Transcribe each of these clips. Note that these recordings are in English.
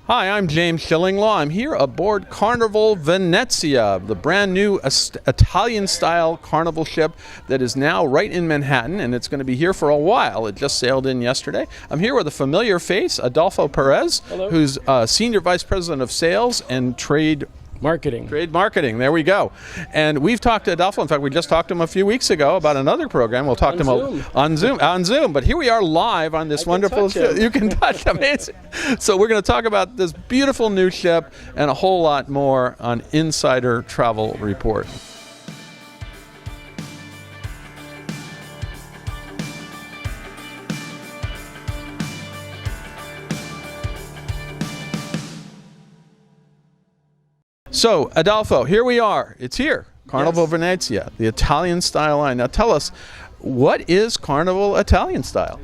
Hi, I'm James Shillinglaw. I'm here aboard Carnival Venezia, the brand new Italian-style Carnival ship that is now right in Manhattan, and it's going to be here for a while. It just sailed in yesterday. I'm here with a familiar face, Adolfo Perez, Hello. Who's Senior Vice President of Sales and Trade Marketing. There we go. And we've talked to Adolfo. In fact, we just talked to him a few weeks ago about another program. We'll talk to him on Zoom. But here we are live on this wonderful show. You can touch him. Amazing. So we're going to talk about this beautiful new ship and a whole lot more on Insider Travel Report. So, Adolfo, here we are. It's here, Carnival Venezia, the Italian-style line. Now tell us, what is Carnival Italian style?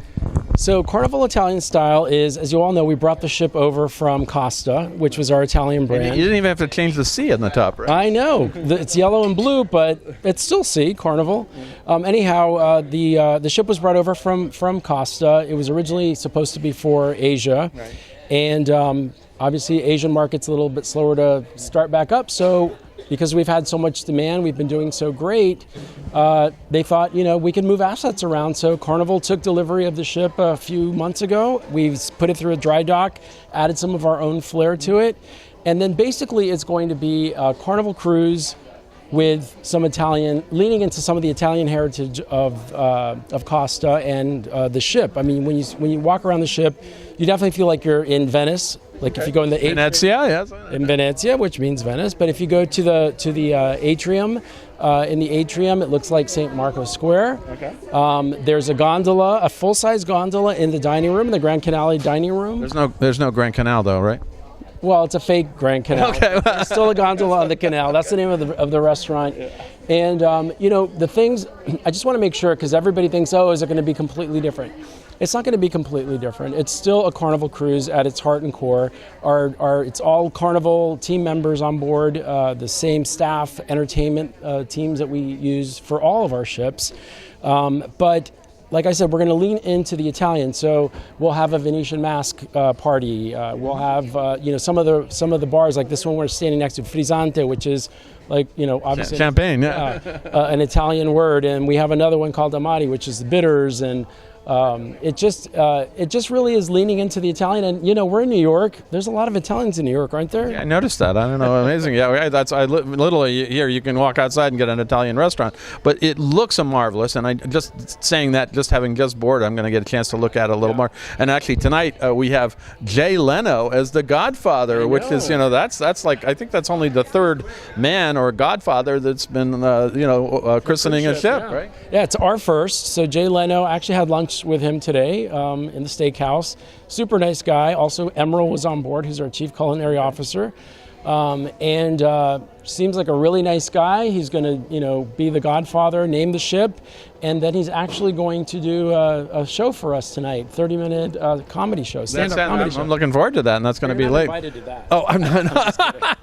So Carnival Italian style is, as you all know, we brought the ship over from Costa, which was our Italian brand. You didn't even have to change the C on the top, right? I know. It's yellow and blue, but it's still C, Carnival. The ship was brought over from Costa. It was originally supposed to be for Asia. Right. And obviously, Asian market's a little bit slower to start back up. So because we've had so much demand, we've been doing so great, they thought, we could move assets around. So Carnival took delivery of the ship a few months ago. We've put it through a dry dock, added some of our own flair to it. And then basically it's going to be a Carnival cruise with some Italian, leaning into some of the Italian heritage of Costa and the ship. I mean, when you walk around the ship, you definitely feel like you're in Venice. Like if you go in the Venezia, yes. In Venezia, which means Venice. But if you go to the atrium, in the atrium, it looks like St. Marco Square. Okay. There's a gondola, a full-size gondola in the dining room, in the Grand Canale dining room. There's no Grand Canal though, right? Well, it's a fake Grand Canal. Okay. There's still a gondola on the canal. That's the name of the restaurant. Yeah. And the things, I just want to make sure, because everybody thinks, is it going to be completely different? It's not going to be completely different. It's still a Carnival cruise at its heart and core. It's all Carnival team members on board, the same staff, entertainment teams that we use for all of our ships. But like I said, we're going to lean into the Italian. So we'll have a Venetian mask party. We'll have some of the bars, like this one we're standing next to, Frizzante, which is like obviously champagne, yeah, an Italian word. And we have another one called Amati, which is the bitters. And it just really is leaning into the Italian. And we're in New York. There's a lot of Italians in New York, aren't there? Yeah, I noticed that. I don't know, amazing. Yeah, literally here you can walk outside and get an Italian restaurant, but it looks marvelous. And I just saying that, just having just boarded, I'm going to get a chance to look at it a little more. And actually tonight we have Jay Leno as the Godfather, which is that's like, I think that's only the third man or Godfather that's been christening a ship, right? Yeah, it's our first. So Jay Leno actually had lunch with him today in the steakhouse. Super nice guy. Also, Emerald was on board, who's our chief culinary officer. And seems like a really nice guy. He's going to, be the Godfather, name the ship, and then he's actually going to do a show for us tonight, 30-minute comedy show, stand-up comedy show. I'm looking forward to that, and that's going to be late. Invited to that. Oh, I'm not.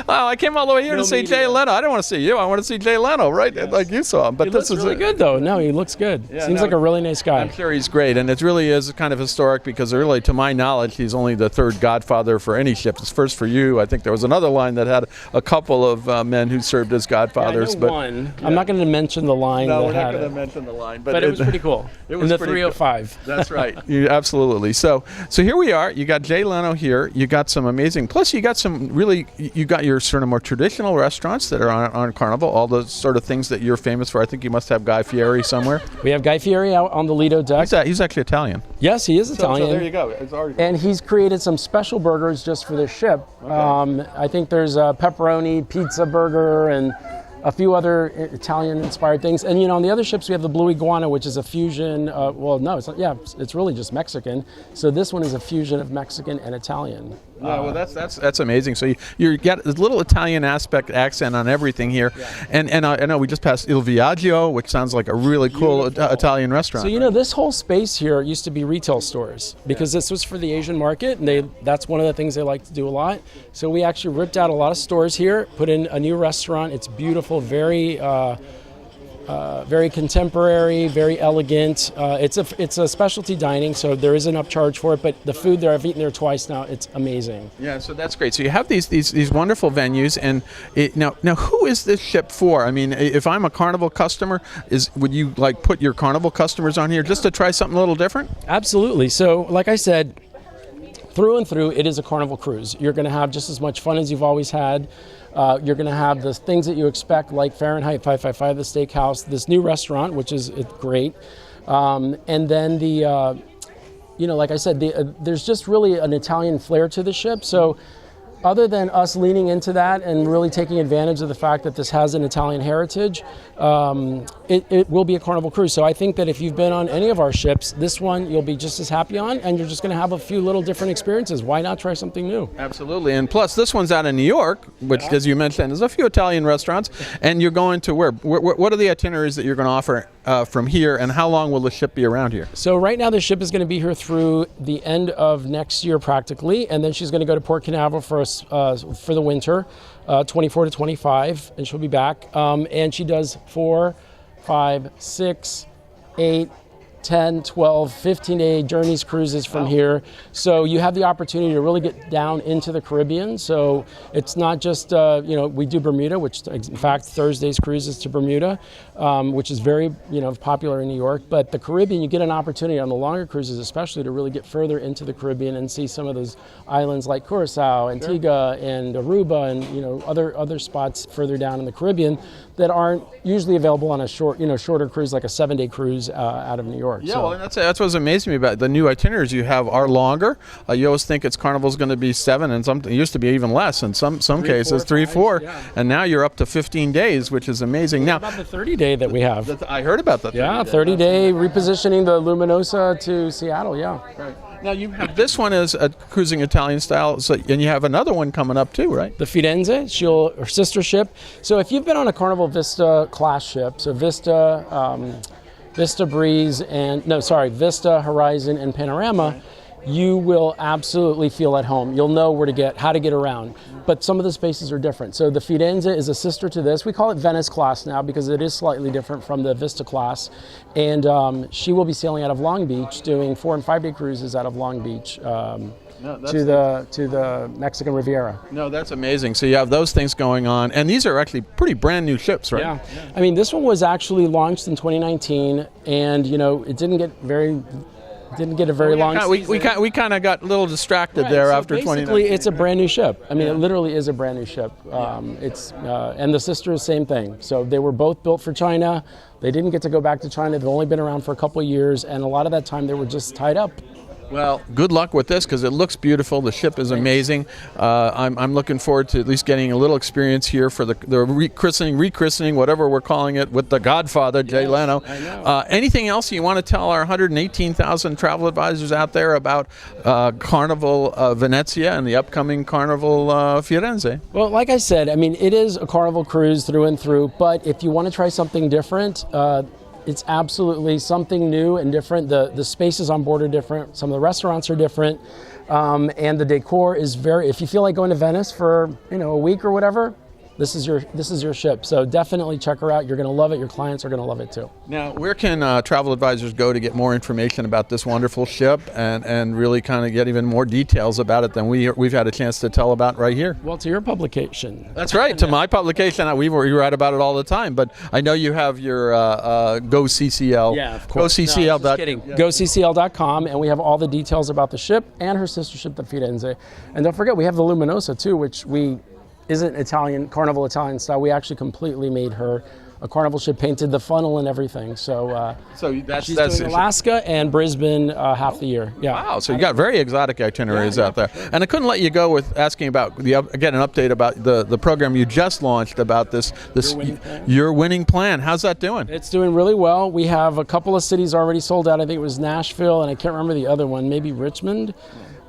Well, I came all the way here to see Jay Leno. I don't want to see you. I want to see Jay Leno, right? Yes. Like you saw him. But this is really good, though. No, he looks good. Yeah, Seems like a really nice guy. I'm sure he's great, and it really is kind of historic because, really, to my knowledge, he's only the third Godfather for any ship. It's first for you. I think there was another line that had a couple of men who served as Godfathers. Yeah, I know one. Yeah. I'm not going to mention the line. No, we're not going to mention the line. But it was pretty cool. It was in the 305. Cool. That's right. Absolutely. So here we are. You got Jay Leno here. You got some amazing. Plus, you got some really. You got your sort of more traditional restaurants that are on Carnival, all the sort of things that you're famous for. I think you must have Guy Fieri somewhere. We have Guy Fieri out on the Lido deck. He's actually Italian. Yes, he is Italian. So there you go. And he's created some special burgers just for this ship. Okay. I think there's a pepperoni pizza burger and a few other Italian-inspired things. And, on the other ships, we have the Blue Iguana, which is a fusion. It's really just Mexican. So this one is a fusion of Mexican and Italian. Yeah, well, that's amazing. So you got a little Italian accent on everything here. Yeah. And I know we just passed Il Viaggio, which sounds like a really cool Italian restaurant. So, this whole space here used to be retail stores because this was for the Asian market, and that's one of the things they like to do a lot. So we actually ripped out a lot of stores here, put in a new restaurant. It's beautiful, very very contemporary, very elegant. It's a specialty dining, so there is an upcharge for it. But the food there, I've eaten there twice now. It's amazing. Yeah, so that's great. So you have these wonderful venues, and now who is this ship for? I mean, if I'm a Carnival customer, would you like put your Carnival customers on here just to try something a little different? Absolutely. So, like I said, through and through, it is a Carnival cruise. You're going to have just as much fun as you've always had. You're going to have the things that you expect, like Fahrenheit 555, the steakhouse, this new restaurant, which is great. And then like I said, there's just really an Italian flair to the ship. So other than us leaning into that and really taking advantage of the fact that this has an Italian heritage, it will be a Carnival cruise. So I think that if you've been on any of our ships, this one you'll be just as happy on, and you're just going to have a few little different experiences. Why not try something new? Absolutely. And plus, this one's out in New York, which, as you mentioned, there's a few Italian restaurants, and you're going to where? What are the itineraries that you're going to offer from here, and how long will the ship be around here? So right now the ship is going to be here through the end of next year practically, and then she's going to go to Port Canaveral for the winter, 24 to 25, and she'll be back. And she does 4, 5, 6, 8, 10, 12, 15-day journeys, cruises from here. So you have the opportunity to really get down into the Caribbean. So it's not just, we do Bermuda, which in fact Thursday's cruises to Bermuda, which is very, popular in New York. But the Caribbean, you get an opportunity on the longer cruises especially to really get further into the Caribbean and see some of those islands like Curacao, Antigua, and Aruba, and other spots further down in the Caribbean that aren't usually available on a shorter cruise, like a 7-day cruise out of New York. Yeah, well, and that's what's amazing me about it. The new itineraries you have are longer. You always think Carnival's going to be 7, and it used to be even less in some cases, 3, 4, and now you're up to 15 days, which is amazing. Now, about the 30-day that we have. I heard about that. 30-day repositioning the Luminosa to Seattle. Yeah. Right. Now you have this one is a cruising Italian style, and you have another one coming up too, right? The Firenze, her sister ship. So if you've been on a Carnival Vista class ship, so Vista Breeze Vista, Horizon, and Panorama, you will absolutely feel at home. You'll know how to get around. But some of the spaces are different. So the Firenze is a sister to this. We call it Venice class now because it is slightly different from the Vista class. And she will be sailing out of Long Beach, doing 4- and 5-day cruises out of Long Beach to the Mexican Riviera. No, that's amazing. So you have those things going on, and these are actually pretty brand new ships, right? Yeah. I mean, this one was actually launched in 2019, and it didn't get a very long season. We kind of got a little distracted there after 2019. Basically, it's a brand new ship. I mean, it literally is a brand new ship. And the sister is same thing. So they were both built for China. They didn't get to go back to China. They've only been around for a couple of years, and a lot of that time they were just tied up. Well, good luck with this because it looks beautiful. The ship is amazing. I'm looking forward to at least getting a little experience here for the rechristening, whatever we're calling it, with the Godfather, Jay Leno. I know. Anything else you want to tell our 118,000 travel advisors out there about Carnival Venezia and the upcoming Carnival Firenze? Well, like I said, I mean, it is a Carnival cruise through and through, but if you want to try something different, it's absolutely something new and different. The spaces on board are different. Some of the restaurants are different. And the decor is if you feel like going to Venice for, a week or whatever, this is your ship. So definitely check her out. You're going to love it. Your clients are going to love it too. Now, where can travel advisors go to get more information about this wonderful ship and really kind of get even more details about it than we've had a chance to tell about right here? Well, to your publication. That's right. To my publication, we write about it all the time. But I know you have your GoCCL. Yeah, of course. GoCCL. No, just kidding. Yeah. GoCCL.com, and we have all the details about the ship and her sister ship, the Firenze. And don't forget, we have the Luminosa too, which isn't Carnival Italian style. We actually completely made her a Carnival ship, painted the funnel and everything. So she's doing Alaska and Brisbane half the year. Yeah. Wow. So you got very exotic itineraries out there. And I couldn't let you go with asking about an update about the program you just launched about this Your Winning Plan. How's that doing? It's doing really well. We have a couple of cities already sold out. I think it was Nashville, and I can't remember the other one. Maybe Richmond.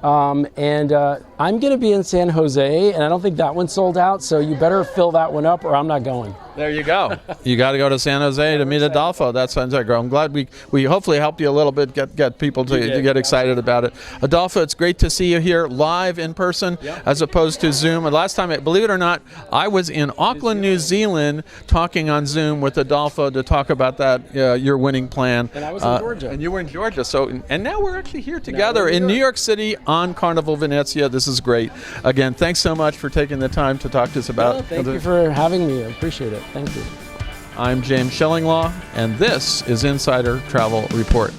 And I'm going to be in San Jose, and I don't think that one's sold out, so you better fill that one up or I'm not going. There you go. You got to go to San Jose to meet Adolfo. That sounds like I'm glad we hopefully helped you a little bit, get people to get excited about it. Adolfo, it's great to see you here live in person as opposed to Zoom. And last time, believe it or not, I was in Auckland, New Zealand, talking on Zoom with Adolfo to talk about that your winning plan. And I was in Georgia. And you were in Georgia. And now we're actually here together in New York City on Carnival Venezia. This is great. Again, thanks so much for taking the time to talk to us about. Thank you for having me. I appreciate it. Thank you. I'm James Shillinglaw, and this is Insider Travel Report.